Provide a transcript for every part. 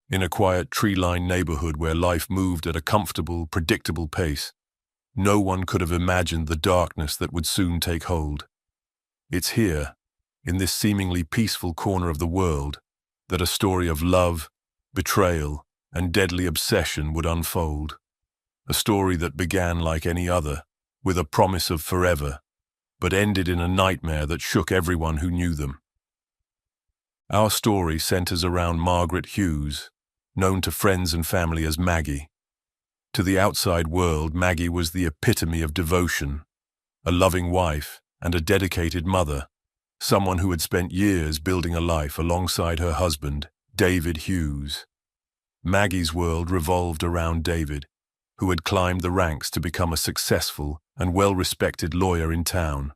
In a quiet, tree-lined neighborhood where life moved at a comfortable, predictable pace, no one could have imagined the darkness that would soon take hold. It's here, in this seemingly peaceful corner of the world, that a story of love, betrayal, and deadly obsession would unfold. A story that began like any other, with a promise of forever, but ended in a nightmare that shook everyone who knew them. Our story centers around Margaret Hughes, known to friends and family as Maggie. To the outside world, Maggie was the epitome of devotion, a loving wife and a dedicated mother, someone who had spent years building a life alongside her husband, David Hughes. Maggie's world revolved around David, who had climbed the ranks to become a successful and well-respected lawyer in town.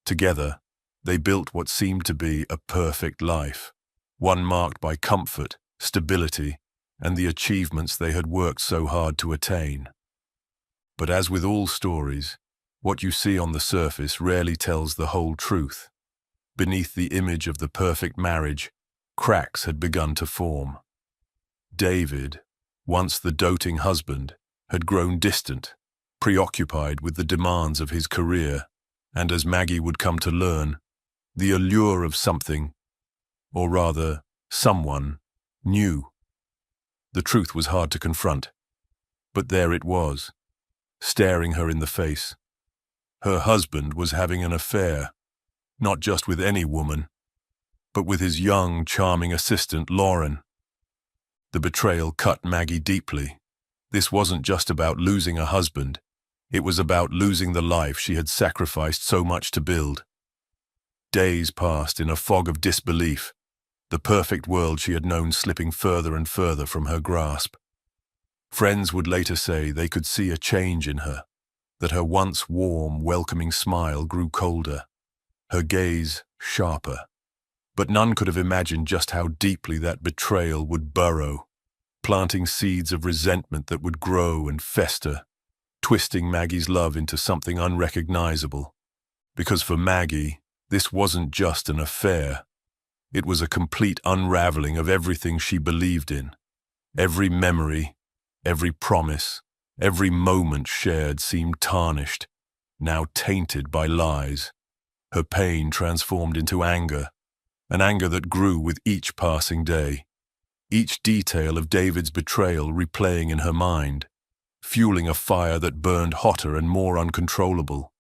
Together, they built what seemed to be a perfect life, one marked by comfort, stability, and the achievements they had worked so hard to attain. But as with all stories, what you see on the surface rarely tells the whole truth. Beneath the image of the perfect marriage, cracks had begun to form. David, once the doting husband, had grown distant, preoccupied with the demands of his career, and as Maggie would come to learn, the allure of something, or rather, someone, new. The truth was hard to confront, but there it was, staring her in the face. Her husband was having an affair, not just with any woman, but with his young, charming assistant, Lauren. The betrayal cut Maggie deeply. This wasn't just about losing a husband. It was about losing the life she had sacrificed so much to build. Days passed in a fog of disbelief, the perfect world she had known slipping further and further from her grasp. Friends would later say they could see a change in her, that her once warm, welcoming smile grew colder, her gaze sharper. But none could have imagined just how deeply that betrayal would burrow, planting seeds of resentment that would grow and fester, twisting Maggie's love into something unrecognizable. Because for Maggie, this wasn't just an affair. It was a complete unraveling of everything she believed in. Every memory, every promise, every moment shared seemed tarnished, now tainted by lies. Her pain transformed into anger, an anger that grew with each passing day. Each detail of David's betrayal replaying in her mind, fueling a fire that burned hotter and more uncontrollable.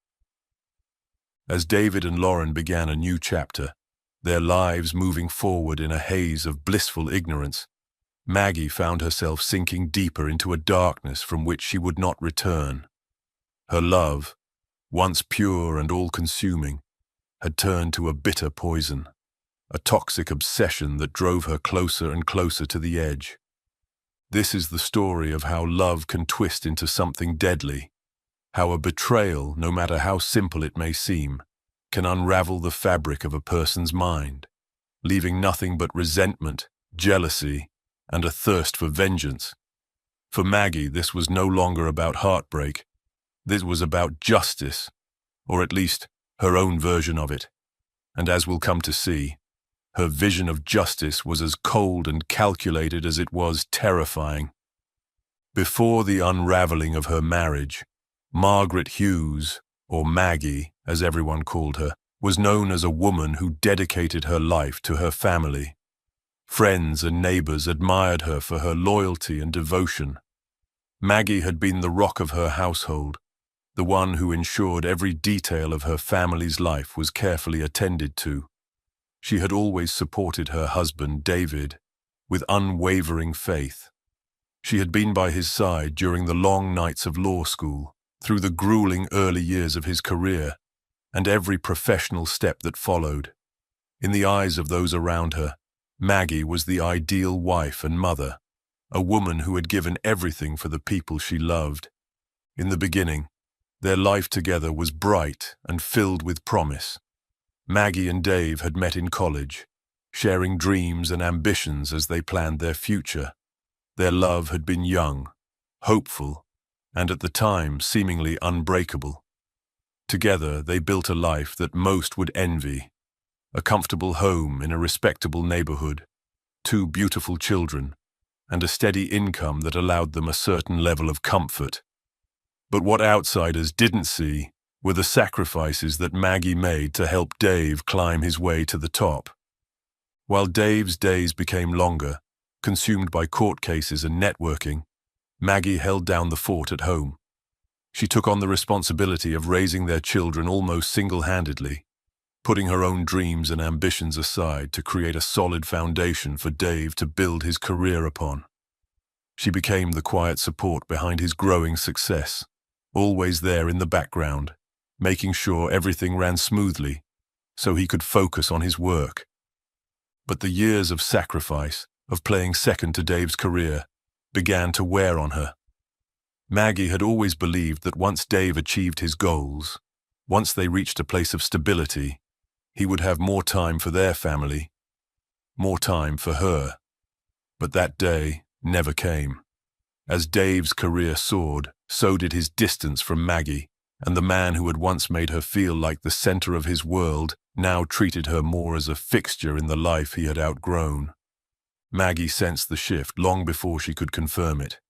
As David and Lauren began a new chapter, their lives moving forward in a haze of blissful ignorance, Maggie found herself sinking deeper into a darkness from which she would not return. Her love, once pure and all-consuming, had turned to a bitter poison, a toxic obsession that drove her closer and closer to the edge. This is the story of how love can twist into something deadly, how a betrayal, no matter how simple it may seem, can unravel the fabric of a person's mind, leaving nothing but resentment, jealousy, and a thirst for vengeance. For Maggie, this was no longer about heartbreak. This was about justice, or at least her own version of it. And as we'll come to see, her vision of justice was as cold and calculated as it was terrifying. Before the unraveling of her marriage, Margaret Hughes, or Maggie, as everyone called her, was known as a woman who dedicated her life to her family. Friends and neighbors admired her for her loyalty and devotion. Maggie had been the rock of her household, the one who ensured every detail of her family's life was carefully attended to. She had always supported her husband, David, with unwavering faith. She had been by his side during the long nights of law school, through the grueling early years of his career, and every professional step that followed. In the eyes of those around her, Maggie was the ideal wife and mother, a woman who had given everything for the people she loved. In the beginning, their life together was bright and filled with promise. Maggie and Dave had met in college, sharing dreams and ambitions as they planned their future. Their love had been young, hopeful, and at the time seemingly unbreakable. Together they built a life that most would envy, a comfortable home in a respectable neighborhood, 2 beautiful children, and a steady income that allowed them a certain level of comfort. But what outsiders didn't see were the sacrifices that Maggie made to help Dave climb his way to the top. While Dave's days became longer, consumed by court cases and networking, Maggie held down the fort at home. She took on the responsibility of raising their children almost single-handedly, putting her own dreams and ambitions aside to create a solid foundation for Dave to build his career upon. She became the quiet support behind his growing success, always there in the background, making sure everything ran smoothly so he could focus on his work. But the years of sacrifice, of playing second to Dave's career, began to wear on her. Maggie had always believed that once Dave achieved his goals, once they reached a place of stability, he would have more time for their family, more time for her. But that day never came. As Dave's career soared, so did his distance from Maggie, and the man who had once made her feel like the center of his world now treated her more as a fixture in the life he had outgrown. Maggie sensed the shift long before she could confirm it.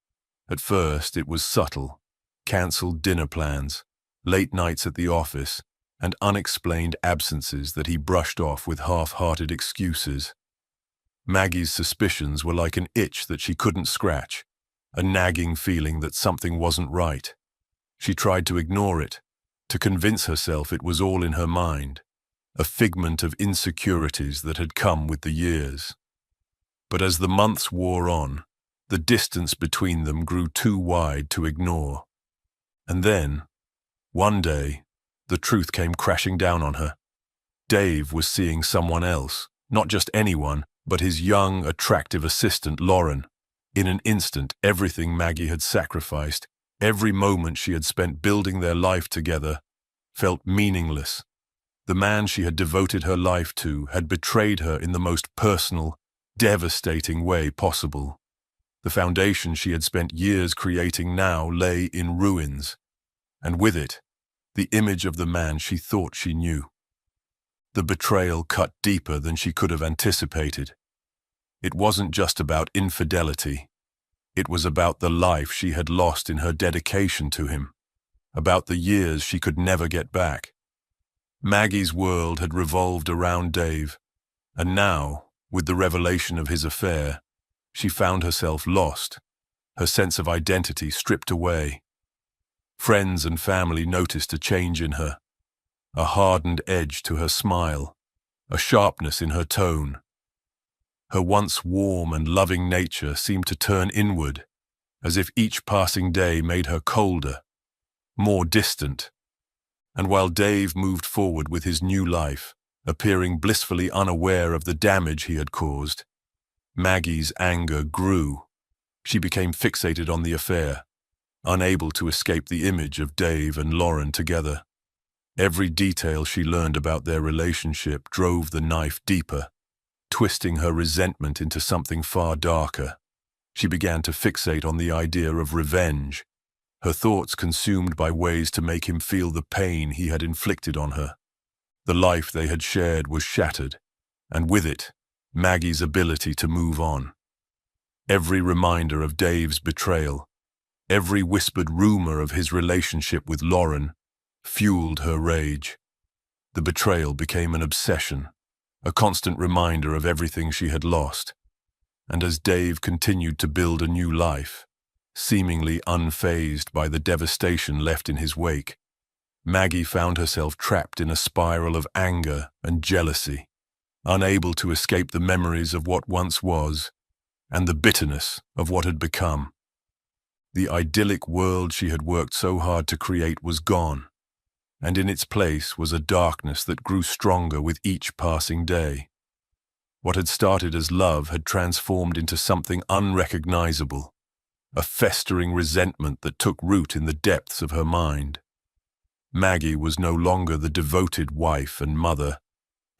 At first, it was subtle: cancelled dinner plans, late nights at the office, and unexplained absences that he brushed off with half-hearted excuses. Maggie's suspicions were like an itch that she couldn't scratch, a nagging feeling that something wasn't right. She tried to ignore it, to convince herself it was all in her mind, a figment of insecurities that had come with the years. But as the months wore on, the distance between them grew too wide to ignore. And then, one day, the truth came crashing down on her. Dave was seeing someone else, not just anyone, but his young, attractive assistant, Lauren. In an instant, everything Maggie had sacrificed, every moment she had spent building their life together, felt meaningless. The man she had devoted her life to had betrayed her in the most personal, devastating way possible. The foundation she had spent years creating now lay in ruins, and with it, the image of the man she thought she knew. The betrayal cut deeper than she could have anticipated. It wasn't just about infidelity. It was about the life she had lost in her dedication to him, about the years she could never get back. Maggie's world had revolved around Dave, and now, with the revelation of his affair, she found herself lost, her sense of identity stripped away. Friends and family noticed a change in her, a hardened edge to her smile, a sharpness in her tone. Her once warm and loving nature seemed to turn inward, as if each passing day made her colder, more distant. And while Dave moved forward with his new life, appearing blissfully unaware of the damage he had caused, Maggie's anger grew. She became fixated on the affair, unable to escape the image of Dave and Lauren together. Every detail she learned about their relationship drove the knife deeper, twisting her resentment into something far darker. She began to fixate on the idea of revenge, her thoughts consumed by ways to make him feel the pain he had inflicted on her. The life they had shared was shattered, and with it, Maggie's ability to move on. Every reminder of Dave's betrayal, every whispered rumor of his relationship with Lauren, fueled her rage. The betrayal became an obsession, a constant reminder of everything she had lost. And as Dave continued to build a new life, seemingly unfazed by the devastation left in his wake, Maggie found herself trapped in a spiral of anger and jealousy, unable to escape the memories of what once was and the bitterness of what had become. The idyllic world she had worked so hard to create was gone, and in its place was a darkness that grew stronger with each passing day. What had started as love had transformed into something unrecognizable, a festering resentment that took root in the depths of her mind. Maggie was no longer the devoted wife and mother.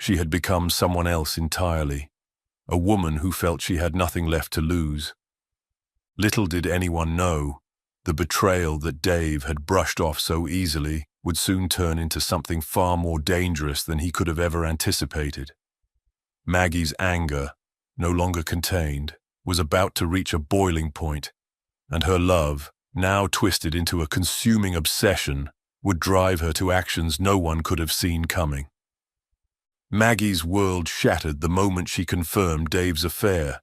She had become someone else entirely, a woman who felt she had nothing left to lose. Little did anyone know, the betrayal that Dave had brushed off so easily would soon turn into something far more dangerous than he could have ever anticipated. Maggie's anger, no longer contained, was about to reach a boiling point, and her love, now twisted into a consuming obsession, would drive her to actions no one could have seen coming. Maggie's world shattered the moment she confirmed Dave's affair.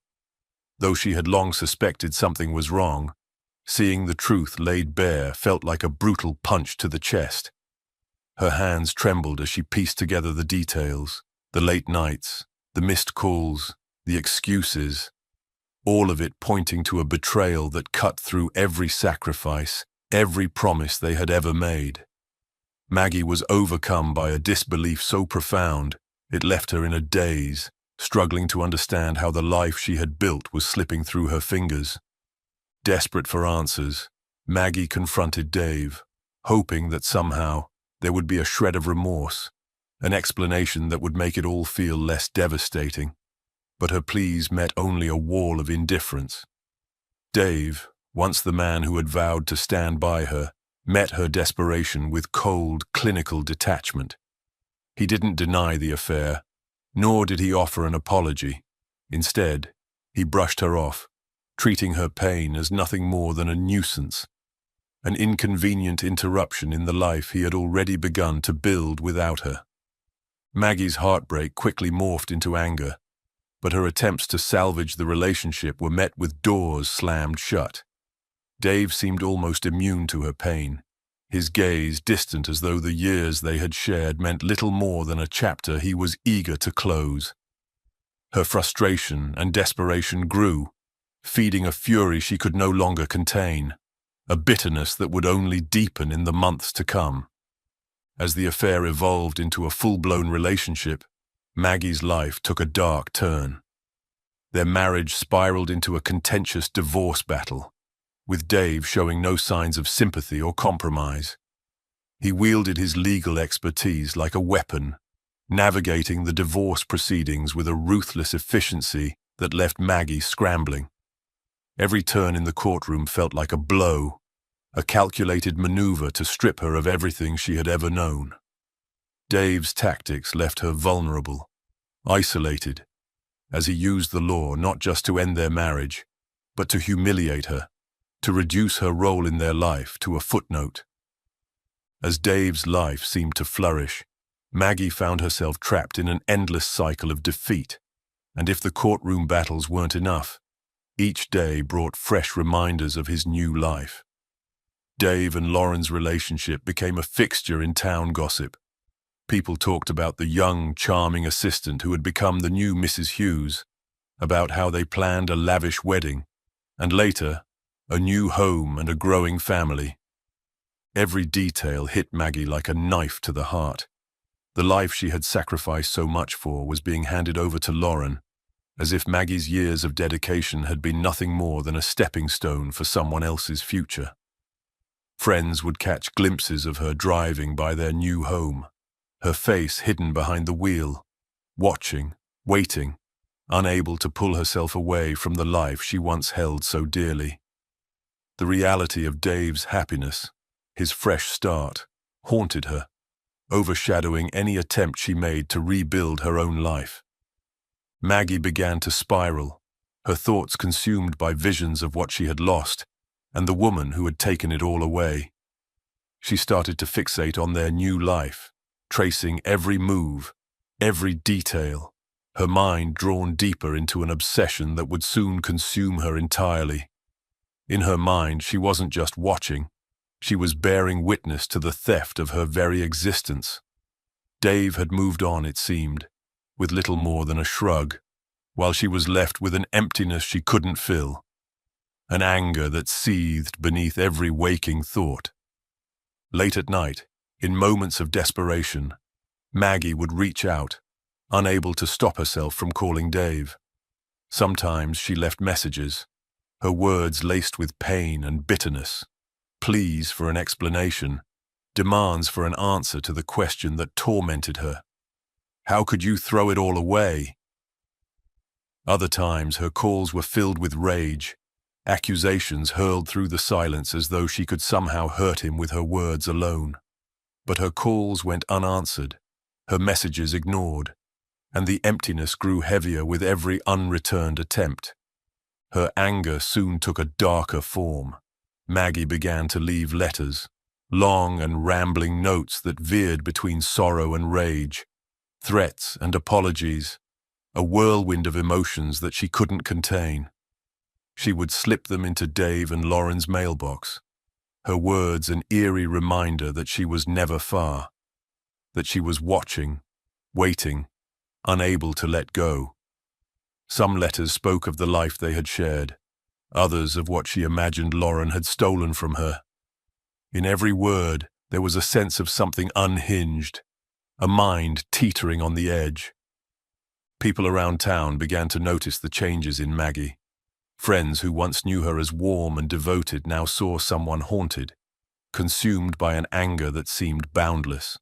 Though she had long suspected something was wrong, seeing the truth laid bare felt like a brutal punch to the chest. Her hands trembled as she pieced together the details, the late nights, the missed calls, the excuses, all of it pointing to a betrayal that cut through every sacrifice, every promise they had ever made. Maggie was overcome by a disbelief so profound it left her in a daze, struggling to understand how the life she had built was slipping through her fingers. Desperate for answers, Maggie confronted Dave, hoping that somehow there would be a shred of remorse, an explanation that would make it all feel less devastating. But her pleas met only a wall of indifference. Dave, once the man who had vowed to stand by her, met her desperation with cold, clinical detachment. He didn't deny the affair, nor did he offer an apology. Instead, he brushed her off, treating her pain as nothing more than a nuisance, an inconvenient interruption in the life he had already begun to build without her. Maggie's heartbreak quickly morphed into anger, but her attempts to salvage the relationship were met with doors slammed shut. Dave seemed almost immune to her pain, his gaze distant as though the years they had shared meant little more than a chapter he was eager to close. Her frustration and desperation grew, feeding a fury she could no longer contain, a bitterness that would only deepen in the months to come. As the affair evolved into a full-blown relationship, Maggie's life took a dark turn. Their marriage spiraled into a contentious divorce battle, with Dave showing no signs of sympathy or compromise. He wielded his legal expertise like a weapon, navigating the divorce proceedings with a ruthless efficiency that left Maggie scrambling. Every turn in the courtroom felt like a blow, a calculated maneuver to strip her of everything she had ever known. Dave's tactics left her vulnerable, isolated, as he used the law not just to end their marriage, but to humiliate her, to reduce her role in their life to a footnote. As Dave's life seemed to flourish, Maggie found herself trapped in an endless cycle of defeat, and if the courtroom battles weren't enough, each day brought fresh reminders of his new life. Dave and Lauren's relationship became a fixture in town gossip. People talked about the young, charming assistant who had become the new Mrs. Hughes, about how they planned a lavish wedding, and later, a new home and a growing family. Every detail hit Maggie like a knife to the heart. The life she had sacrificed so much for was being handed over to Lauren, as if Maggie's years of dedication had been nothing more than a stepping stone for someone else's future. Friends would catch glimpses of her driving by their new home, her face hidden behind the wheel, watching, waiting, unable to pull herself away from the life she once held so dearly. The reality of Dave's happiness, his fresh start, haunted her, overshadowing any attempt she made to rebuild her own life. Maggie began to spiral, her thoughts consumed by visions of what she had lost and the woman who had taken it all away. She started to fixate on their new life, tracing every move, every detail, her mind drawn deeper into an obsession that would soon consume her entirely. In her mind, she wasn't just watching, she was bearing witness to the theft of her very existence. Dave had moved on, it seemed, with little more than a shrug, while she was left with an emptiness she couldn't fill, an anger that seethed beneath every waking thought. Late at night, in moments of desperation, Maggie would reach out, unable to stop herself from calling Dave. Sometimes she left messages, her words laced with pain and bitterness, pleas for an explanation, demands for an answer to the question that tormented her. How could you throw it all away? Other times her calls were filled with rage, accusations hurled through the silence as though she could somehow hurt him with her words alone. But her calls went unanswered, her messages ignored, and the emptiness grew heavier with every unreturned attempt. Her anger soon took a darker form. Maggie began to leave letters, long and rambling notes that veered between sorrow and rage, threats and apologies, a whirlwind of emotions that she couldn't contain. She would slip them into Dave and Lauren's mailbox, her words an eerie reminder that she was never far, that she was watching, waiting, unable to let go. Some letters spoke of the life they had shared, others of what she imagined Lauren had stolen from her. In every word, there was a sense of something unhinged, a mind teetering on the edge. People around town began to notice the changes in Maggie. Friends who once knew her as warm and devoted now saw someone haunted, consumed by an anger that seemed boundless.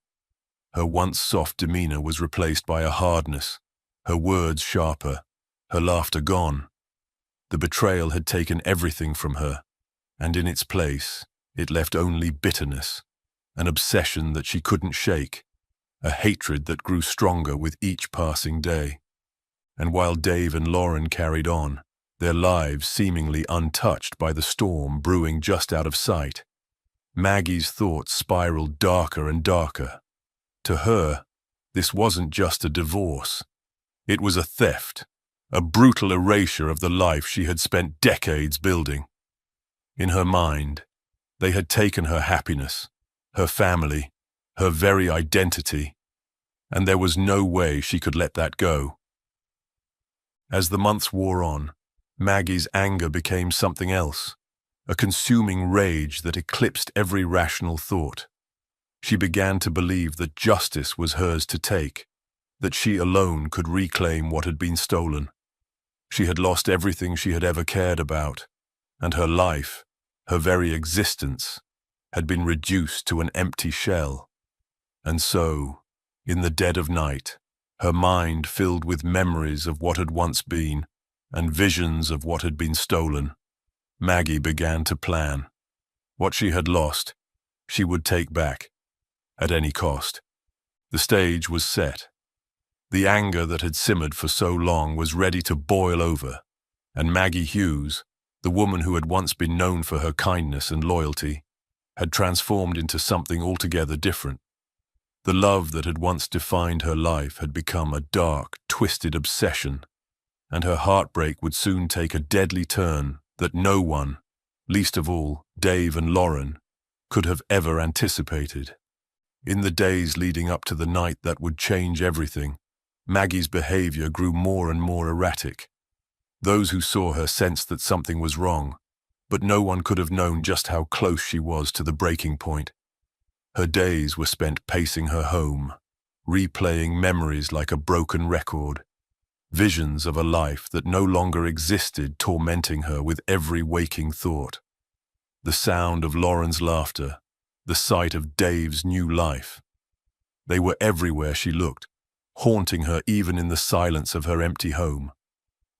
Her once soft demeanor was replaced by a hardness, her words sharper, her laughter gone. The betrayal had taken everything from her, and in its place, it left only bitterness, an obsession that she couldn't shake, a hatred that grew stronger with each passing day. And while Dave and Lauren carried on, their lives seemingly untouched by the storm brewing just out of sight, Maggie's thoughts spiraled darker and darker. To her, this wasn't just a divorce. It was a theft, a brutal erasure of the life she had spent decades building. In her mind, they had taken her happiness, her family, her very identity, and there was no way she could let that go. As the months wore on, Maggie's anger became something else, a consuming rage that eclipsed every rational thought. She began to believe that justice was hers to take, that she alone could reclaim what had been stolen. She had lost everything she had ever cared about, and her life, her very existence, had been reduced to an empty shell. And so, in the dead of night, her mind filled with memories of what had once been and visions of what had been stolen, Maggie began to plan. What she had lost, she would take back, at any cost. The stage was set. The anger that had simmered for so long was ready to boil over, and Maggie Hughes, the woman who had once been known for her kindness and loyalty, had transformed into something altogether different. The love that had once defined her life had become a dark, twisted obsession, and her heartbreak would soon take a deadly turn that no one, least of all Dave and Lauren, could have ever anticipated. In the days leading up to the night that would change everything, Maggie's behavior grew more and more erratic. Those who saw her sensed that something was wrong, but no one could have known just how close she was to the breaking point. Her days were spent pacing her home, replaying memories like a broken record, visions of a life that no longer existed tormenting her with every waking thought. The sound of Lauren's laughter, the sight of Dave's new life. They were everywhere she looked, haunting her even in the silence of her empty home.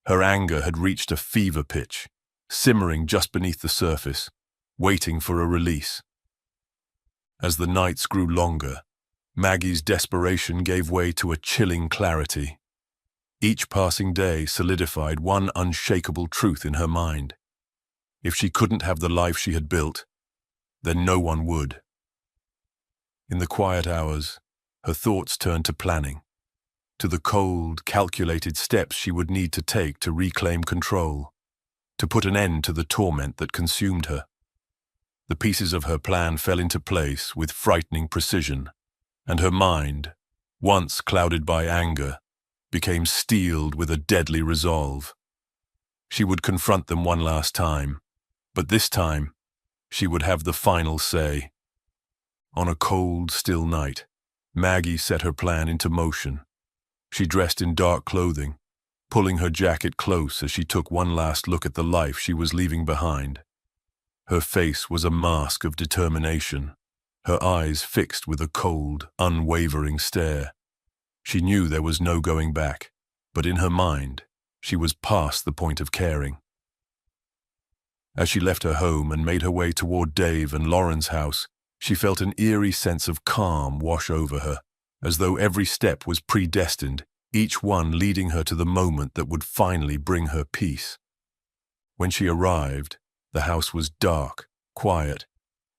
Her anger had reached a fever pitch, simmering just beneath the surface, waiting for a release. As the nights grew longer, Maggie's desperation gave way to a chilling clarity. Each passing day solidified one unshakable truth in her mind. If she couldn't have the life she had built, then no one would. In the quiet hours, her thoughts turned to planning, to the cold, calculated steps she would need to take to reclaim control, to put an end to the torment that consumed her. The pieces of her plan fell into place with frightening precision, and her mind, once clouded by anger, became steeled with a deadly resolve. She would confront them one last time, but this time, she would have the final say. On a cold, still night, Maggie set her plan into motion. She dressed in dark clothing, pulling her jacket close as she took one last look at the life she was leaving behind. Her face was a mask of determination, her eyes fixed with a cold, unwavering stare. She knew there was no going back, but in her mind, she was past the point of caring. As she left her home and made her way toward Dave and Lauren's house, she felt an eerie sense of calm wash over her, as though every step was predestined, each one leading her to the moment that would finally bring her peace. When she arrived, the house was dark, quiet,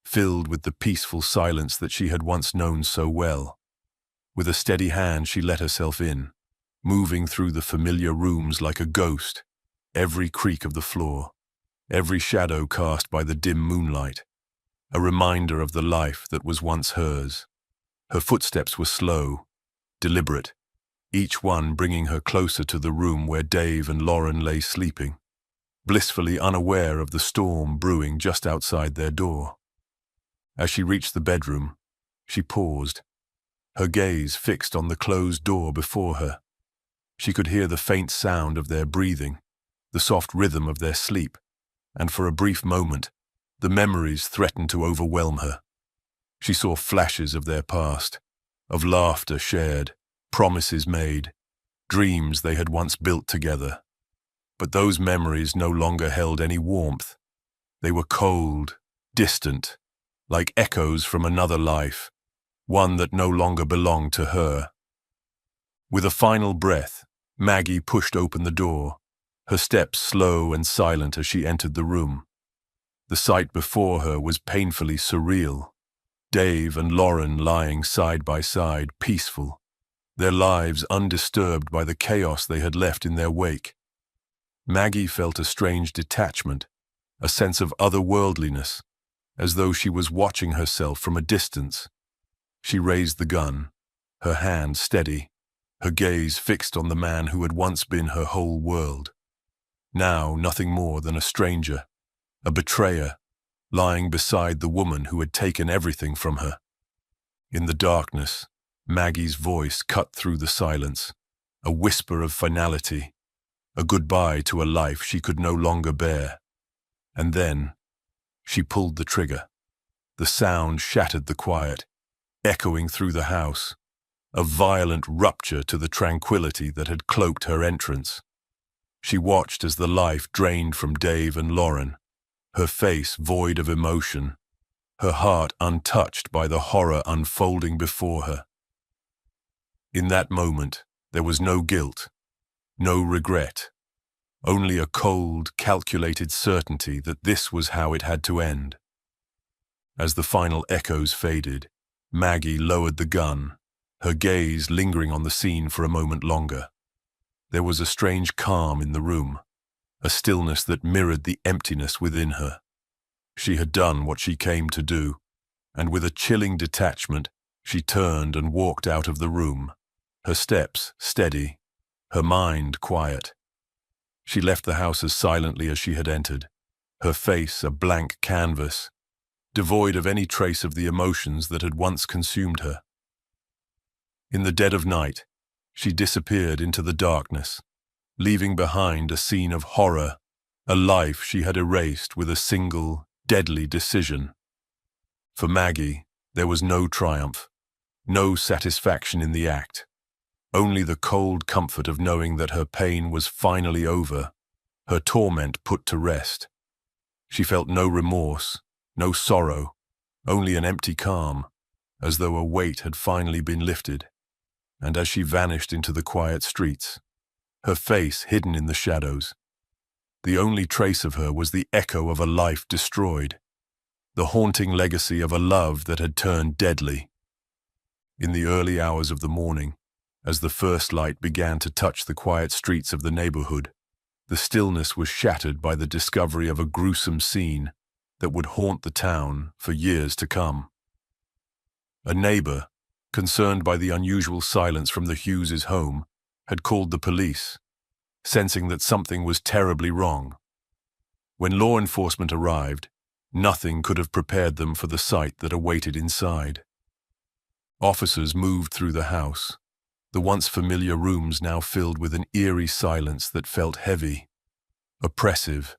filled with the peaceful silence that she had once known so well. With a steady hand she let herself in, moving through the familiar rooms like a ghost, every creak of the floor, every shadow cast by the dim moonlight, a reminder of the life that was once hers. Her footsteps were slow, deliberate, each one bringing her closer to the room where Dave and Lauren lay sleeping, blissfully unaware of the storm brewing just outside their door. As she reached the bedroom, she paused, her gaze fixed on the closed door before her. She could hear the faint sound of their breathing, the soft rhythm of their sleep, and for a brief moment, the memories threatened to overwhelm her. She saw flashes of their past, of laughter shared, promises made, dreams they had once built together. But those memories no longer held any warmth. They were cold, distant, like echoes from another life, one that no longer belonged to her. With a final breath, Maggie pushed open the door, her steps slow and silent as she entered the room. The sight before her was painfully surreal. Dave and Lauren lying side by side, peaceful, their lives undisturbed by the chaos they had left in their wake. Maggie felt a strange detachment, a sense of otherworldliness, as though she was watching herself from a distance. She raised the gun, her hand steady, her gaze fixed on the man who had once been her whole world. Now nothing more than a stranger, a betrayer, lying beside the woman who had taken everything from her. In the darkness, Maggie's voice cut through the silence, a whisper of finality, a goodbye to a life she could no longer bear. And then, she pulled the trigger. The sound shattered the quiet, echoing through the house, a violent rupture to the tranquility that had cloaked her entrance. She watched as the life drained from Dave and Lauren, her face void of emotion, her heart untouched by the horror unfolding before her. In that moment, there was no guilt, no regret, only a cold, calculated certainty that this was how it had to end. As the final echoes faded, Maggie lowered the gun, her gaze lingering on the scene for a moment longer. There was a strange calm in the room, a stillness that mirrored the emptiness within her. She had done what she came to do, and with a chilling detachment, she turned and walked out of the room, her steps steady, her mind quiet. She left the house as silently as she had entered, her face a blank canvas, devoid of any trace of the emotions that had once consumed her. In the dead of night, she disappeared into the darkness, leaving behind a scene of horror, a life she had erased with a single, deadly decision. For Maggie, there was no triumph, no satisfaction in the act, only the cold comfort of knowing that her pain was finally over, her torment put to rest. She felt no remorse, no sorrow, only an empty calm, as though a weight had finally been lifted. And as she vanished into the quiet streets, her face hidden in the shadows, the only trace of her was the echo of a life destroyed, the haunting legacy of a love that had turned deadly. In the early hours of the morning, as the first light began to touch the quiet streets of the neighborhood, the stillness was shattered by the discovery of a gruesome scene that would haunt the town for years to come. A neighbor, concerned by the unusual silence from the Hughes' home, had called the police, sensing that something was terribly wrong. When law enforcement arrived, nothing could have prepared them for the sight that awaited inside. Officers moved through the house, the once familiar rooms now filled with an eerie silence that felt heavy, oppressive.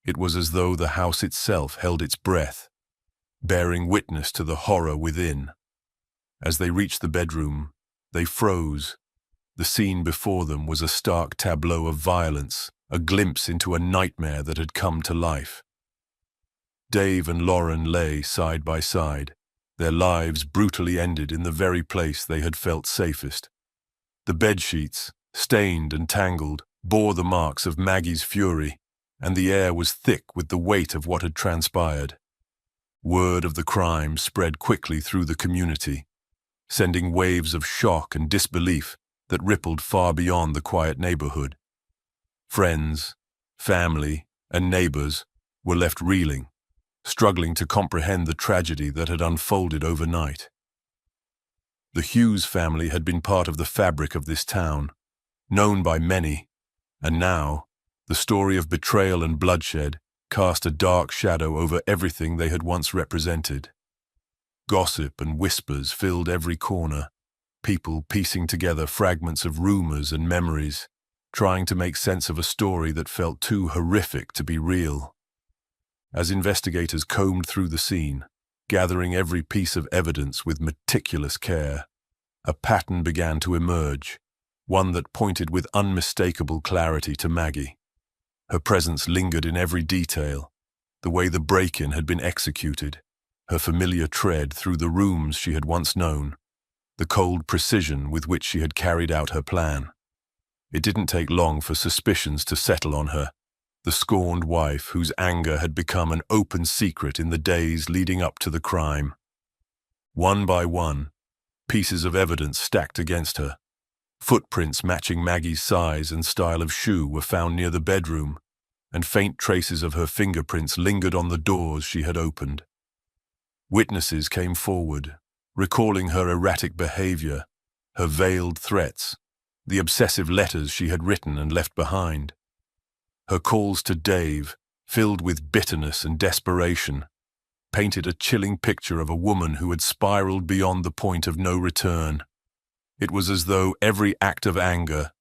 It was as though the house itself held its breath, bearing witness to the horror within. As they reached the bedroom, they froze. The scene before them was a stark tableau of violence, a glimpse into a nightmare that had come to life. Dave and Lauren lay side by side, their lives brutally ended in the very place they had felt safest. The bedsheets, stained and tangled, bore the marks of Maggie's fury, and the air was thick with the weight of what had transpired. Word of the crime spread quickly through the community, sending waves of shock and disbelief that rippled far beyond the quiet neighborhood. Friends, family, and neighbors were left reeling, struggling to comprehend the tragedy that had unfolded overnight. The Hughes family had been part of the fabric of this town, known by many, and now the story of betrayal and bloodshed cast a dark shadow over everything they had once represented. Gossip and whispers filled every corner, people piecing together fragments of rumors and memories, trying to make sense of a story that felt too horrific to be real. As investigators combed through the scene, gathering every piece of evidence with meticulous care, a pattern began to emerge, one that pointed with unmistakable clarity to Maggie. Her presence lingered in every detail, the way the break-in had been executed, her familiar tread through the rooms she had once known, the cold precision with which she had carried out her plan. It didn't take long for suspicions to settle on her, the scorned wife whose anger had become an open secret in the days leading up to the crime. One by one, pieces of evidence stacked against her. Footprints matching Maggie's size and style of shoe were found near the bedroom, and faint traces of her fingerprints lingered on the doors she had opened. Witnesses came forward, recalling her erratic behavior, her veiled threats, the obsessive letters she had written and left behind. Her calls to Dave, filled with bitterness and desperation, painted a chilling picture of a woman who had spiraled beyond the point of no return. It was as though every act of anger,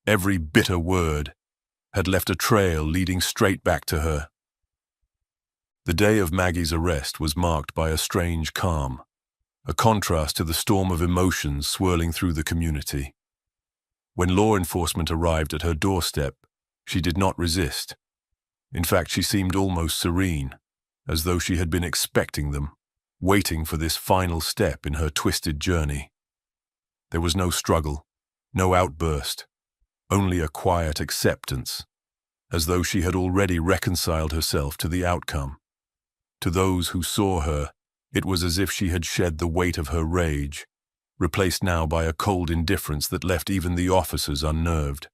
every bitter word, had left a trail leading straight back to her. The day of Maggie's arrest was marked by a strange calm, a contrast to the storm of emotions swirling through the community. When law enforcement arrived at her doorstep, she did not resist. In fact, she seemed almost serene, as though she had been expecting them, waiting for this final step in her twisted journey. There was no struggle, no outburst, only a quiet acceptance, as though she had already reconciled herself to the outcome. To those who saw her, it was as if she had shed the weight of her rage, replaced now by a cold indifference that left even the officers unnerved.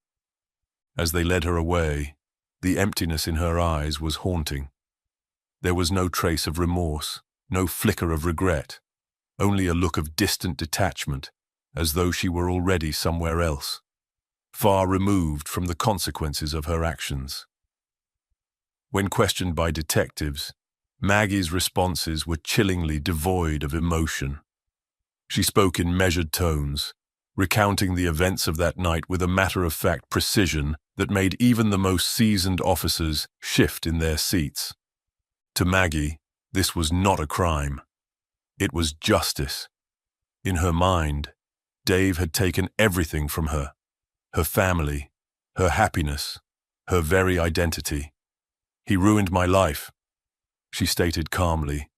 As they led her away, the emptiness in her eyes was haunting. There was no trace of remorse, no flicker of regret, only a look of distant detachment, as though she were already somewhere else, far removed from the consequences of her actions. When questioned by detectives, Maggie's responses were chillingly devoid of emotion. She spoke in measured tones, recounting the events of that night with a matter-of-fact precision that made even the most seasoned officers shift in their seats. To Maggie, this was not a crime. It was justice. In her mind, Dave had taken everything from her, her family, her happiness, her very identity. "He ruined my life," she stated calmly,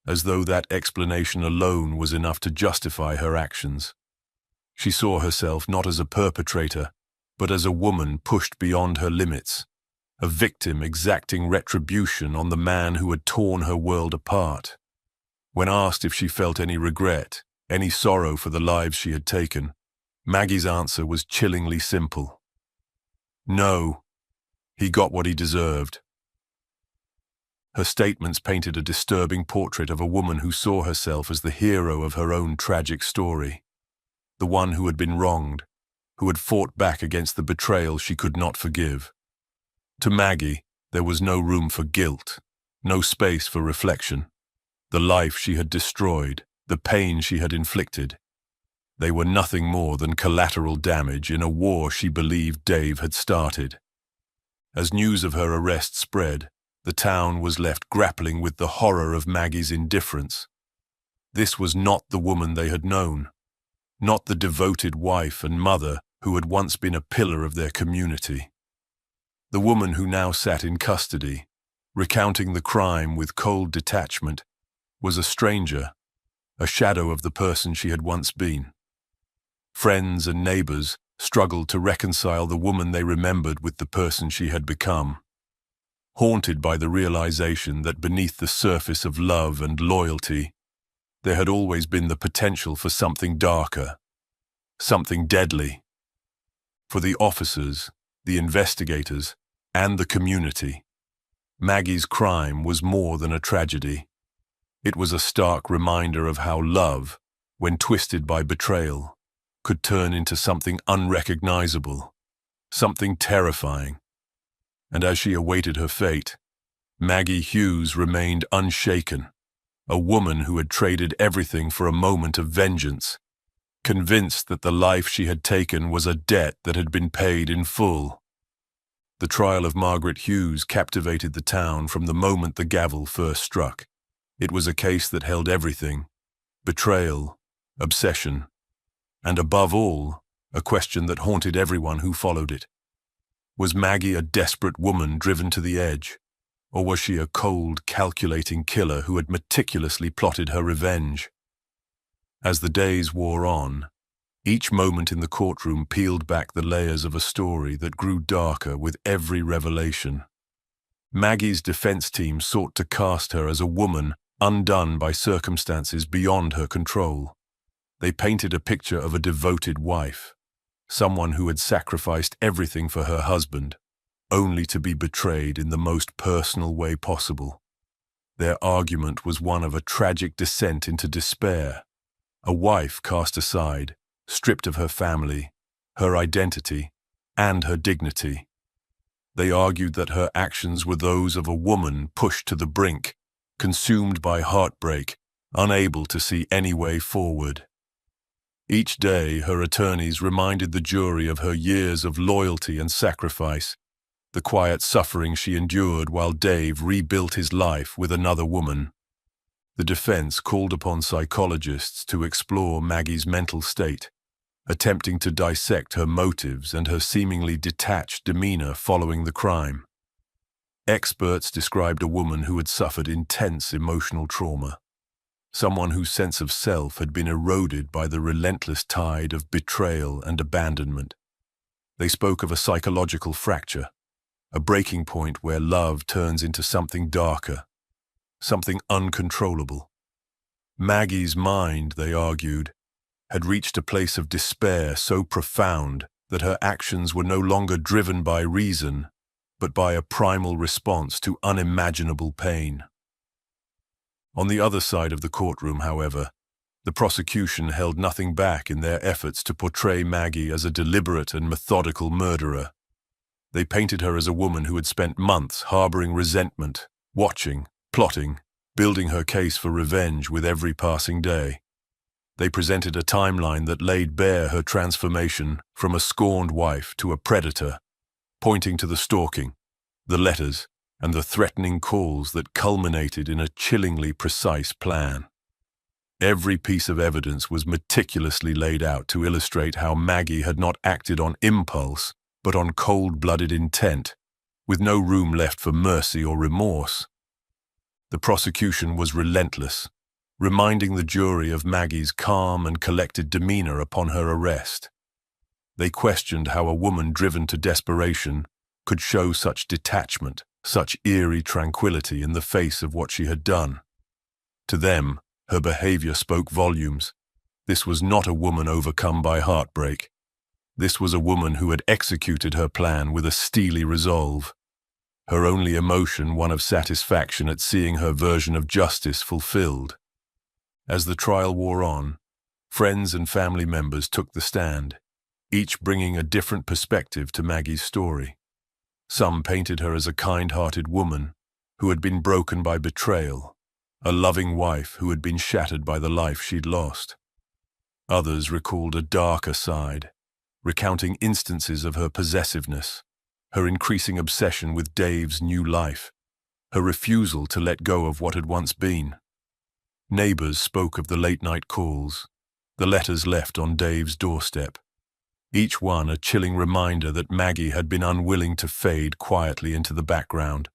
as though that explanation alone was enough to justify her actions. She saw herself not as a perpetrator, but as a woman pushed beyond her limits, a victim exacting retribution on the man who had torn her world apart. When asked if she felt any regret, any sorrow for the lives she had taken, Maggie's answer was chillingly simple. No, he got what he deserved. Her statements painted a disturbing portrait of a woman who saw herself as the hero of her own tragic story, the one who had been wronged, who had fought back against the betrayal she could not forgive. To Maggie, there was no room for guilt, no space for reflection. The life she had destroyed, the pain she had inflicted, they were nothing more than collateral damage in a war she believed Dave had started. As news of her arrest spread, the town was left grappling with the horror of Maggie's indifference. This was not the woman they had known, not the devoted wife and mother who had once been a pillar of their community. The woman who now sat in custody, recounting the crime with cold detachment, was a stranger, a shadow of the person she had once been. Friends and neighbors struggled to reconcile the woman they remembered with the person she had become. haunted by the realization that beneath the surface of love and loyalty, there had always been the potential for something darker, something deadly. For the officers, the investigators, and the community, Maggie's crime was more than a tragedy. It was a stark reminder of how love, when twisted by betrayal, could turn into something unrecognizable, something terrifying. And as she awaited her fate, Maggie Hughes remained unshaken, a woman who had traded everything for a moment of vengeance, convinced that the life she had taken was a debt that had been paid in full. The trial of Margaret Hughes captivated the town from the moment the gavel first struck. It was a case that held everything: betrayal, obsession, and above all, a question that haunted everyone who followed it. Was Maggie a desperate woman driven to the edge, or was she a cold, calculating killer who had meticulously plotted her revenge? As the days wore on, each moment in the courtroom peeled back the layers of a story that grew darker with every revelation. Maggie's defense team sought to cast her as a woman undone by circumstances beyond her control. They painted a picture of a devoted wife, someone who had sacrificed everything for her husband, only to be betrayed in the most personal way possible. Their argument was one of a tragic descent into despair, a wife cast aside, stripped of her family, her identity, and her dignity. They argued that her actions were those of a woman pushed to the brink, consumed by heartbreak, unable to see any way forward. Each day, her attorneys reminded the jury of her years of loyalty and sacrifice, the quiet suffering she endured while Dave rebuilt his life with another woman. The defense called upon psychologists to explore Maggie's mental state, attempting to dissect her motives and her seemingly detached demeanor following the crime. Experts described a woman who had suffered intense emotional trauma, someone whose sense of self had been eroded by the relentless tide of betrayal and abandonment. They spoke of a psychological fracture, a breaking point where love turns into something darker, something uncontrollable. Maggie's mind, they argued, had reached a place of despair so profound that her actions were no longer driven by reason, but by a primal response to unimaginable pain. On the other side of the courtroom, however, the prosecution held nothing back in their efforts to portray Maggie as a deliberate and methodical murderer. They painted her as a woman who had spent months harboring resentment, watching, plotting, building her case for revenge with every passing day. They presented a timeline that laid bare her transformation from a scorned wife to a predator, pointing to the stalking, the letters, and the threatening calls that culminated in a chillingly precise plan. Every piece of evidence was meticulously laid out to illustrate how Maggie had not acted on impulse, but on cold-blooded intent, with no room left for mercy or remorse. The prosecution was relentless, reminding the jury of Maggie's calm and collected demeanor upon her arrest. They questioned how a woman driven to desperation could show such detachment, such eerie tranquility in the face of what she had done. To them, her behavior spoke volumes. This was not a woman overcome by heartbreak. This was a woman who had executed her plan with a steely resolve, her only emotion one of satisfaction at seeing her version of justice fulfilled. As the trial wore on, friends and family members took the stand, each bringing a different perspective to Maggie's story. Some painted her as a kind-hearted woman who had been broken by betrayal, a loving wife who had been shattered by the life she'd lost. Others recalled a darker side, recounting instances of her possessiveness, her increasing obsession with Dave's new life, her refusal to let go of what had once been. Neighbors spoke of the late-night calls, the letters left on Dave's doorstep, each one a chilling reminder that Maggie had been unwilling to fade quietly into the background.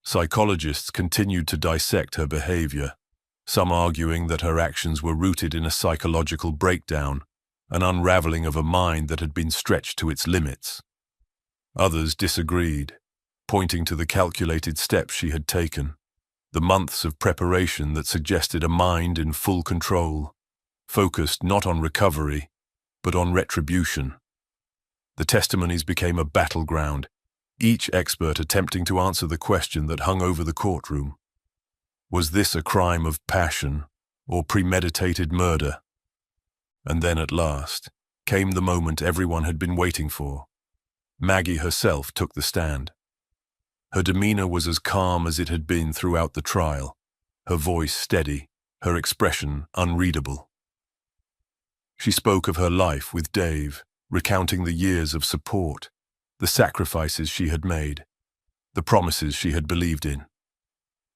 Psychologists continued to dissect her behavior, some arguing that her actions were rooted in a psychological breakdown, an unraveling of a mind that had been stretched to its limits. Others disagreed, pointing to the calculated steps she had taken, the months of preparation that suggested a mind in full control, focused not on recovery, but on retribution. The testimonies became a battleground, each expert attempting to answer the question that hung over the courtroom. Was this a crime of passion or premeditated murder? And then at last came the moment everyone had been waiting for. Maggie herself took the stand. Her demeanor was as calm as it had been throughout the trial, her voice steady, her expression unreadable. She spoke of her life with Dave, recounting the years of support, the sacrifices she had made, the promises she had believed in.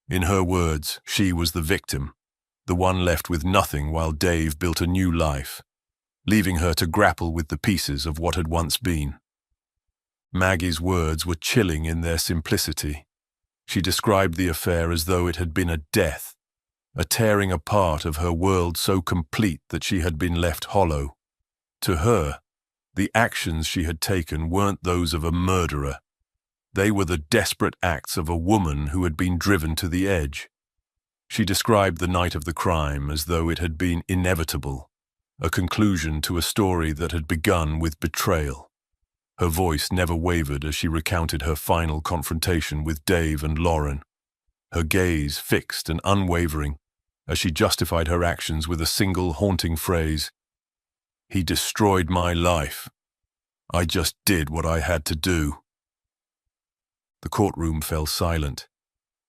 In her words, she was the victim, the one left with nothing while Dave built a new life, leaving her to grapple with the pieces of what had once been. Maggie's words were chilling in their simplicity. She described the affair as though it had been a death, a tearing apart of her world so complete that she had been left hollow. To her, the actions she had taken weren't those of a murderer. They were the desperate acts of a woman who had been driven to the edge. She described the night of the crime as though it had been inevitable, a conclusion to a story that had begun with betrayal. Her voice never wavered as she recounted her final confrontation with Dave and Lauren, her gaze fixed and unwavering as she justified her actions with a single haunting phrase: "He destroyed my life. I just did what I had to do." The courtroom fell silent,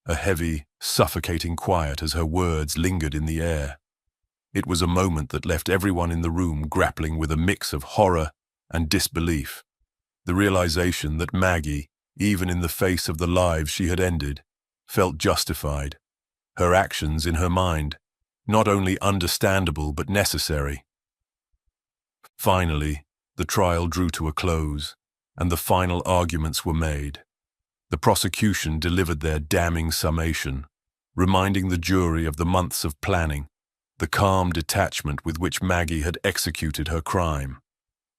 a heavy, suffocating quiet as her words lingered in the air. It was a moment that left everyone in the room grappling with a mix of horror and disbelief. The realization that Maggie, even in the face of the lives she had ended, felt justified. Her actions, in her mind, not only understandable but necessary. Finally, the trial drew to a close, and the final arguments were made. The prosecution delivered their damning summation, reminding the jury of the months of planning, the calm detachment with which Maggie had executed her crime.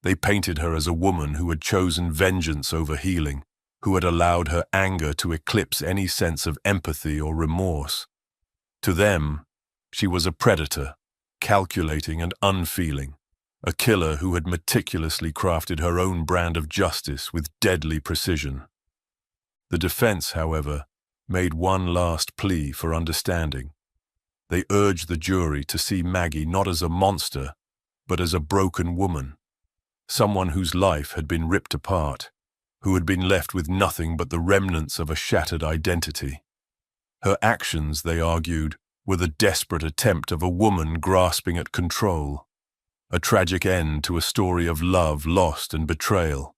They painted her as a woman who had chosen vengeance over healing, who had allowed her anger to eclipse any sense of empathy or remorse. To them, she was a predator, calculating and unfeeling, a killer who had meticulously crafted her own brand of justice with deadly precision. The defense, however, made one last plea for understanding. They urged the jury to see Maggie not as a monster, but as a broken woman, someone whose life had been ripped apart, who had been left with nothing but the remnants of a shattered identity. Her actions, they argued, were the desperate attempt of a woman grasping at control, a tragic end to a story of love lost and betrayal.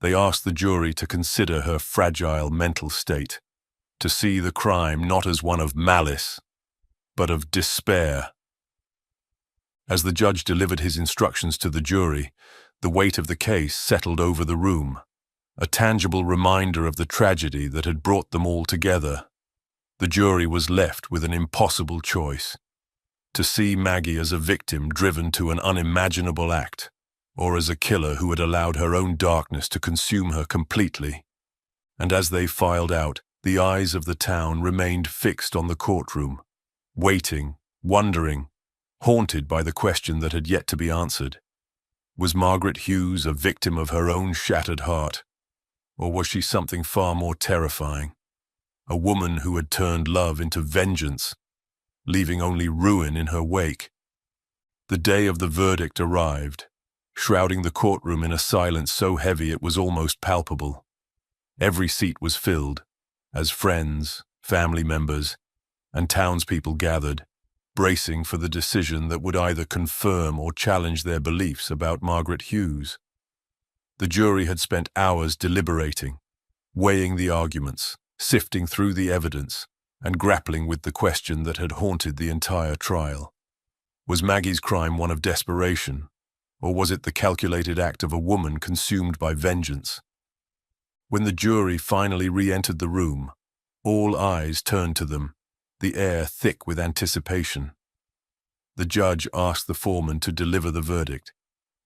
They asked the jury to consider her fragile mental state, to see the crime not as one of malice, but of despair. As the judge delivered his instructions to the jury, the weight of the case settled over the room, a tangible reminder of the tragedy that had brought them all together. The jury was left with an impossible choice: to see Maggie as a victim driven to an unimaginable act, or as a killer who had allowed her own darkness to consume her completely. And as they filed out, the eyes of the town remained fixed on the courtroom, waiting, wondering, haunted by the question that had yet to be answered. Was Margaret Hughes a victim of her own shattered heart, or was she something far more terrifying? A woman who had turned love into vengeance, leaving only ruin in her wake. The day of the verdict arrived, shrouding the courtroom in a silence so heavy it was almost palpable. Every seat was filled, as friends, family members, and townspeople gathered, bracing for the decision that would either confirm or challenge their beliefs about Margaret Hughes. The jury had spent hours deliberating, weighing the arguments, sifting through the evidence, and grappling with the question that had haunted the entire trial. Was Maggie's crime one of desperation, or was it the calculated act of a woman consumed by vengeance? When the jury finally re-entered the room, all eyes turned to them, the air thick with anticipation. The judge asked the foreman to deliver the verdict,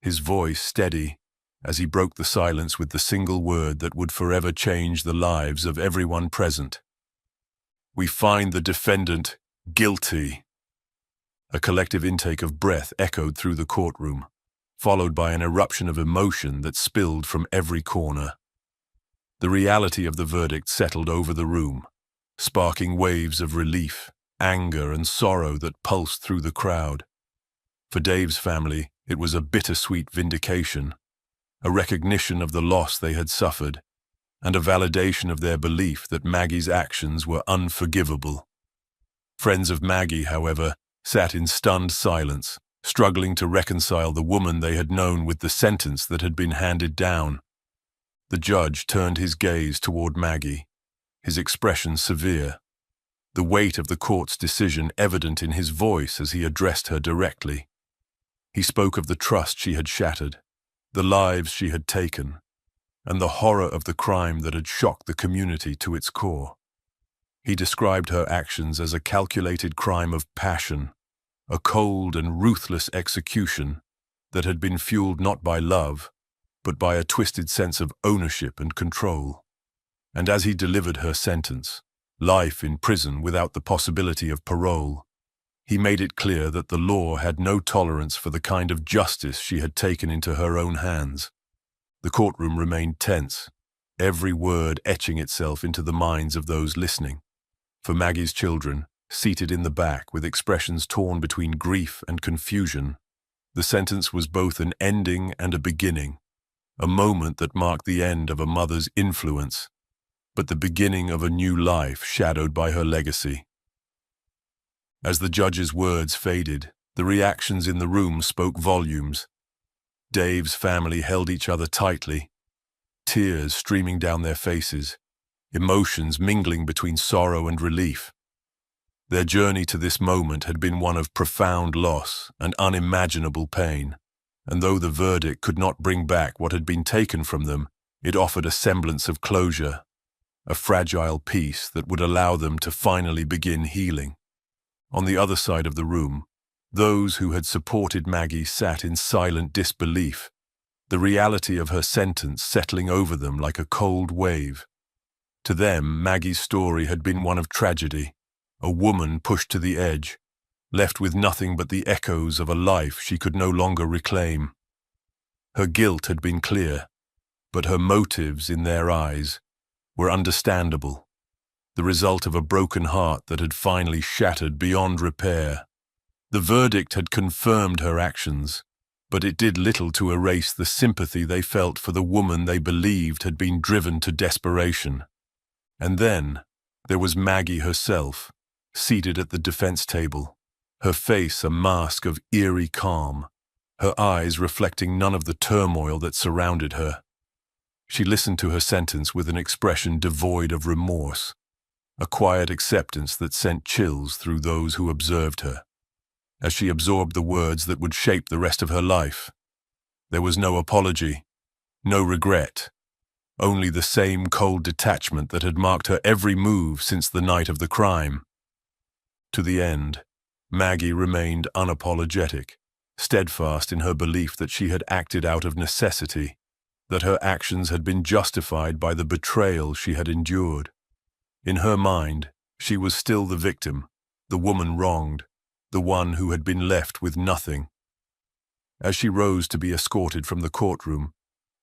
his voice steady, as he broke the silence with the single word that would forever change the lives of everyone present. "We find the defendant guilty." A collective intake of breath echoed through the courtroom, followed by an eruption of emotion that spilled from every corner. The reality of the verdict settled over the room, sparking waves of relief, anger, and sorrow that pulsed through the crowd. For Dave's family, it was a bittersweet vindication, a recognition of the loss they had suffered, and a validation of their belief that Maggie's actions were unforgivable. Friends of Maggie, however, sat in stunned silence, struggling to reconcile the woman they had known with the sentence that had been handed down. The judge turned his gaze toward Maggie, his expression severe, the weight of the court's decision evident in his voice as he addressed her directly. He spoke of the trust she had shattered, the lives she had taken, and the horror of the crime that had shocked the community to its core. He described her actions as a calculated crime of passion, a cold and ruthless execution that had been fueled not by love, but by a twisted sense of ownership and control. And as he delivered her sentence, life in prison without the possibility of parole, he made it clear that the law had no tolerance for the kind of justice she had taken into her own hands. The courtroom remained tense, every word etching itself into the minds of those listening. For Maggie's children, seated in the back with expressions torn between grief and confusion, the sentence was both an ending and a beginning, a moment that marked the end of a mother's influence, but the beginning of a new life shadowed by her legacy. As the judge's words faded, the reactions in the room spoke volumes. Dave's family held each other tightly, tears streaming down their faces, emotions mingling between sorrow and relief. Their journey to this moment had been one of profound loss and unimaginable pain, and though the verdict could not bring back what had been taken from them, it offered a semblance of closure, a fragile peace that would allow them to finally begin healing. On the other side of the room, those who had supported Maggie sat in silent disbelief, the reality of her sentence settling over them like a cold wave. To them, Maggie's story had been one of tragedy, a woman pushed to the edge, left with nothing but the echoes of a life she could no longer reclaim. Her guilt had been clear, but her motives, in their eyes, were understandable, the result of a broken heart that had finally shattered beyond repair. The verdict had confirmed her actions, but it did little to erase the sympathy they felt for the woman they believed had been driven to desperation. And then there was Maggie herself, seated at the defense table, her face a mask of eerie calm, her eyes reflecting none of the turmoil that surrounded her. She listened to her sentence with an expression devoid of remorse, a quiet acceptance that sent chills through those who observed her. As she absorbed the words that would shape the rest of her life, there was no apology, no regret, only the same cold detachment that had marked her every move since the night of the crime. To the end, Maggie remained unapologetic, steadfast in her belief that she had acted out of necessity, that her actions had been justified by the betrayal she had endured. In her mind, she was still the victim, the woman wronged, the one who had been left with nothing. As she rose to be escorted from the courtroom,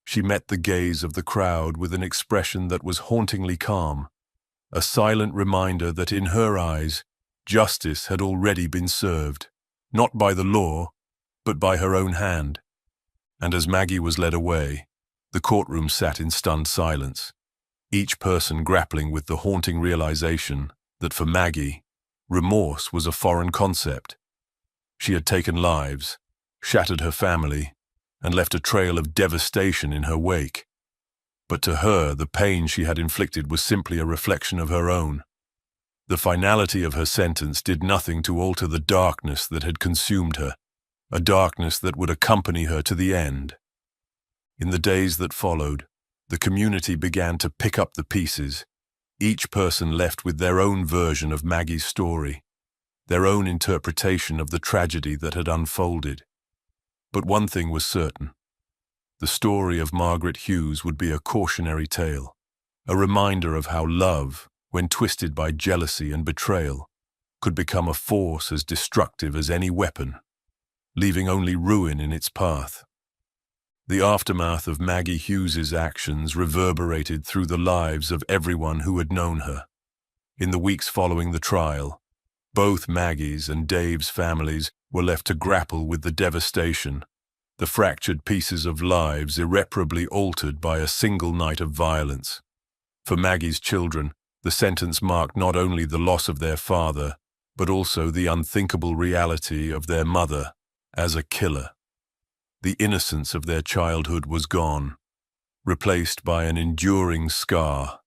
she met the gaze of the crowd with an expression that was hauntingly calm, a silent reminder that in her eyes, justice had already been served, not by the law, but by her own hand. And as Maggie was led away, the courtroom sat in stunned silence, each person grappling with the haunting realization that for Maggie, remorse was a foreign concept. She had taken lives, shattered her family, and left a trail of devastation in her wake. But to her, the pain she had inflicted was simply a reflection of her own. The finality of her sentence did nothing to alter the darkness that had consumed her, a darkness that would accompany her to the end. In the days that followed, the community began to pick up the pieces, each person left with their own version of Maggie's story, their own interpretation of the tragedy that had unfolded. But one thing was certain. The story of Margaret Hughes would be a cautionary tale, a reminder of how love, when twisted by jealousy and betrayal, could become a force as destructive as any weapon, leaving only ruin in its path. The aftermath of Maggie Hughes's actions reverberated through the lives of everyone who had known her. In the weeks following the trial, both Maggie's and Dave's families were left to grapple with the devastation, the fractured pieces of lives irreparably altered by a single night of violence. For Maggie's children, the sentence marked not only the loss of their father, but also the unthinkable reality of their mother as a killer. The innocence of their childhood was gone, replaced by an enduring scar,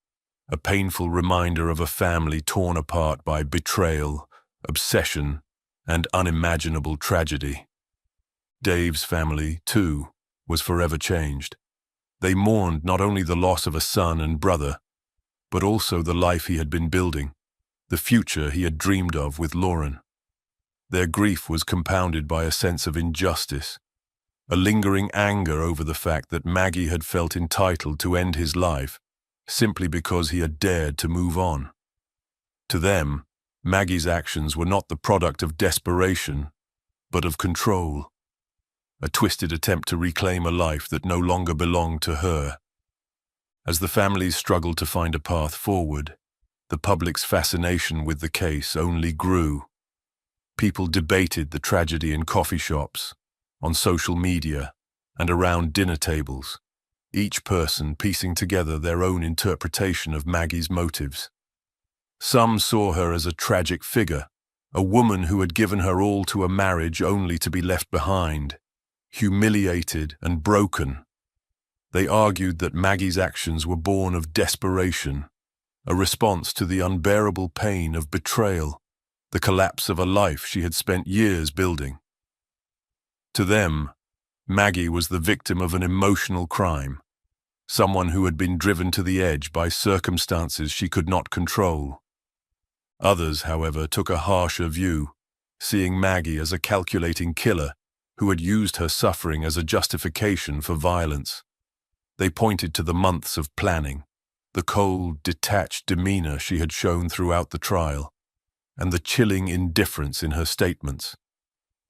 a painful reminder of a family torn apart by betrayal, obsession, and unimaginable tragedy. Dave's family, too, was forever changed. They mourned not only the loss of a son and brother, but also the life he had been building, the future he had dreamed of with Lauren. Their grief was compounded by a sense of injustice, a lingering anger over the fact that Maggie had felt entitled to end his life simply because he had dared to move on. To them, Maggie's actions were not the product of desperation, but of control, a twisted attempt to reclaim a life that no longer belonged to her. As the families struggled to find a path forward, the public's fascination with the case only grew. People debated the tragedy in coffee shops, on social media, and around dinner tables, each person piecing together their own interpretation of Maggie's motives. Some saw her as a tragic figure, a woman who had given her all to a marriage only to be left behind, humiliated and broken. They argued that Maggie's actions were born of desperation, a response to the unbearable pain of betrayal, the collapse of a life she had spent years building. To them, Maggie was the victim of an emotional crime, someone who had been driven to the edge by circumstances she could not control. Others, however, took a harsher view, seeing Maggie as a calculating killer who had used her suffering as a justification for violence. They pointed to the months of planning, the cold, detached demeanor she had shown throughout the trial, and the chilling indifference in her statements.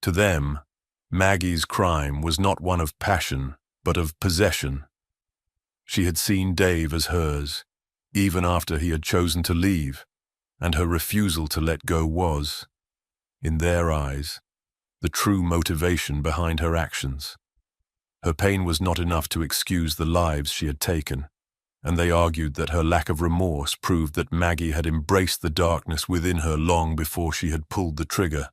To them, Maggie's crime was not one of passion, but of possession. She had seen Dave as hers, even after he had chosen to leave, and her refusal to let go was, in their eyes, the true motivation behind her actions. Her pain was not enough to excuse the lives she had taken, and they argued that her lack of remorse proved that Maggie had embraced the darkness within her long before she had pulled the trigger.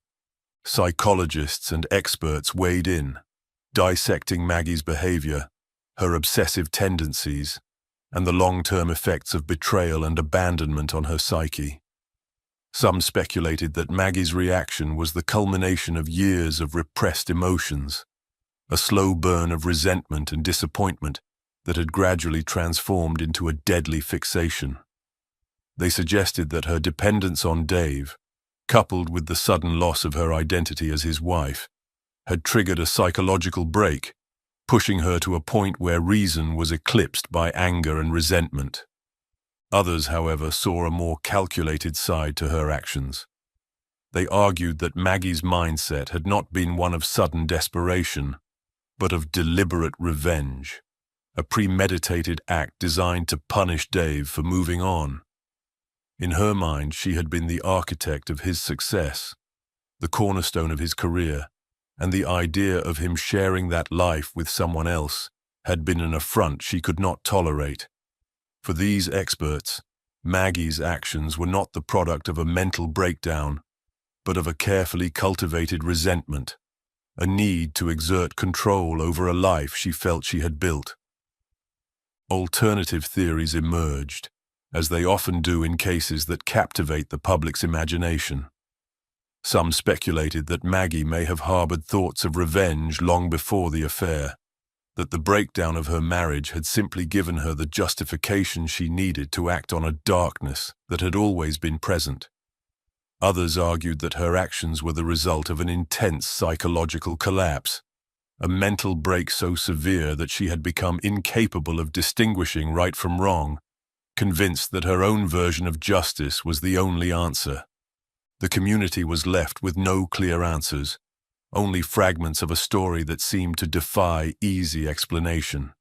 Psychologists and experts weighed in, dissecting Maggie's behavior, her obsessive tendencies, and the long-term effects of betrayal and abandonment on her psyche. Some speculated that Maggie's reaction was the culmination of years of repressed emotions, a slow burn of resentment and disappointment that had gradually transformed into a deadly fixation. They suggested that her dependence on Dave, coupled with the sudden loss of her identity as his wife, had triggered a psychological break, pushing her to a point where reason was eclipsed by anger and resentment. Others, however, saw a more calculated side to her actions. They argued that Maggie's mindset had not been one of sudden desperation, but of deliberate revenge, a premeditated act designed to punish Dave for moving on. In her mind, she had been the architect of his success, the cornerstone of his career, and the idea of him sharing that life with someone else had been an affront she could not tolerate. For these experts, Maggie's actions were not the product of a mental breakdown, but of a carefully cultivated resentment, a need to exert control over a life she felt she had built. Alternative theories emerged, as they often do in cases that captivate the public's imagination. Some speculated that Maggie may have harbored thoughts of revenge long before the affair, that the breakdown of her marriage had simply given her the justification she needed to act on a darkness that had always been present. Others argued that her actions were the result of an intense psychological collapse, a mental break so severe that she had become incapable of distinguishing right from wrong, convinced that her own version of justice was the only answer. The community was left with no clear answers, only fragments of a story that seemed to defy easy explanation.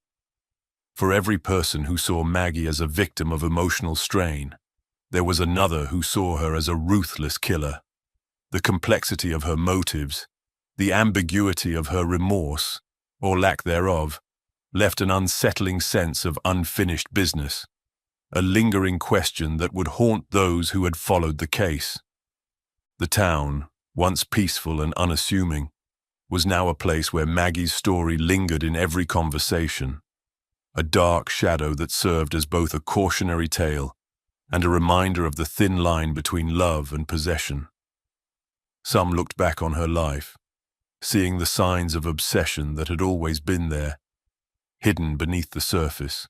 For every person who saw Maggie as a victim of emotional strain, there was another who saw her as a ruthless killer. The complexity of her motives, the ambiguity of her remorse, or lack thereof, left an unsettling sense of unfinished business, a lingering question that would haunt those who had followed the case. The town, once peaceful and unassuming, was now a place where Maggie's story lingered in every conversation, a dark shadow that served as both a cautionary tale and a reminder of the thin line between love and possession. Some looked back on her life, seeing the signs of obsession that had always been there, hidden beneath the surface,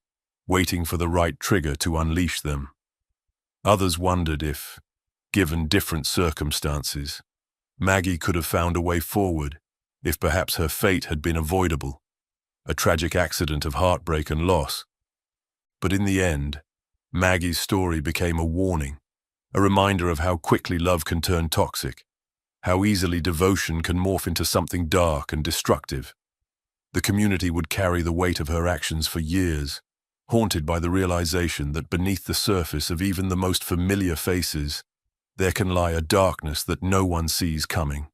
waiting for the right trigger to unleash them. Others wondered if, given different circumstances, Maggie could have found a way forward, if perhaps her fate had been avoidable, a tragic accident of heartbreak and loss. But in the end, Maggie's story became a warning, a reminder of how quickly love can turn toxic, how easily devotion can morph into something dark and destructive. The community would carry the weight of her actions for years, haunted by the realization that beneath the surface of even the most familiar faces, there can lie a darkness that no one sees coming.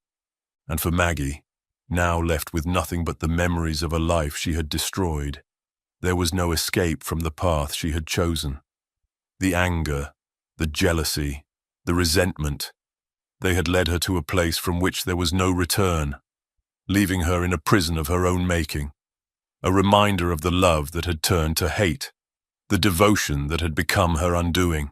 And for Maggie, now left with nothing but the memories of a life she had destroyed, there was no escape from the path she had chosen. The anger, the jealousy, the resentment, they had led her to a place from which there was no return, leaving her in a prison of her own making, a reminder of the love that had turned to hate, the devotion that had become her undoing.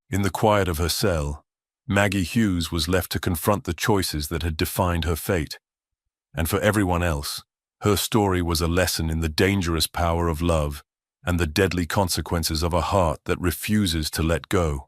In the quiet of her cell, Maggie Hughes was left to confront the choices that had defined her fate. And for everyone else, her story was a lesson in the dangerous power of love and the deadly consequences of a heart that refuses to let go.